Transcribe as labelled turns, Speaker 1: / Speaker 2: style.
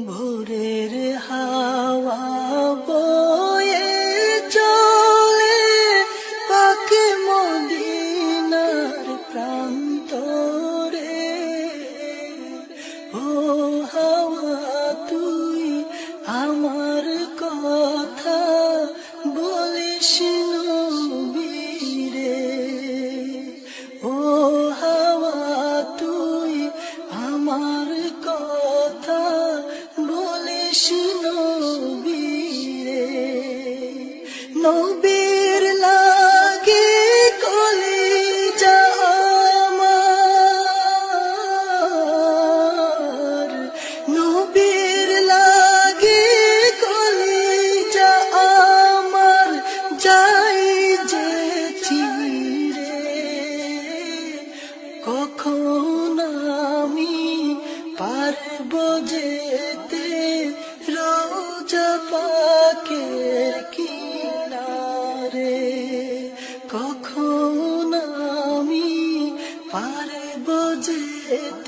Speaker 1: ভোরের হাওয়া বয়ে চলে পাকে মদিনার প্রান্তরে। ও হাওয়া তুই আমার কথা বলিস নবীরে। ও হাওয়া তুই আমার কথা বলিস নবীরে। নবীর লাগে কলিজা আমার, নবীর লাগে কলিজা আমার, যাই যে চিরে। কখন আমি পারব যেতে রোজা পাকের কিনারে। কখন আমি পারব যেতে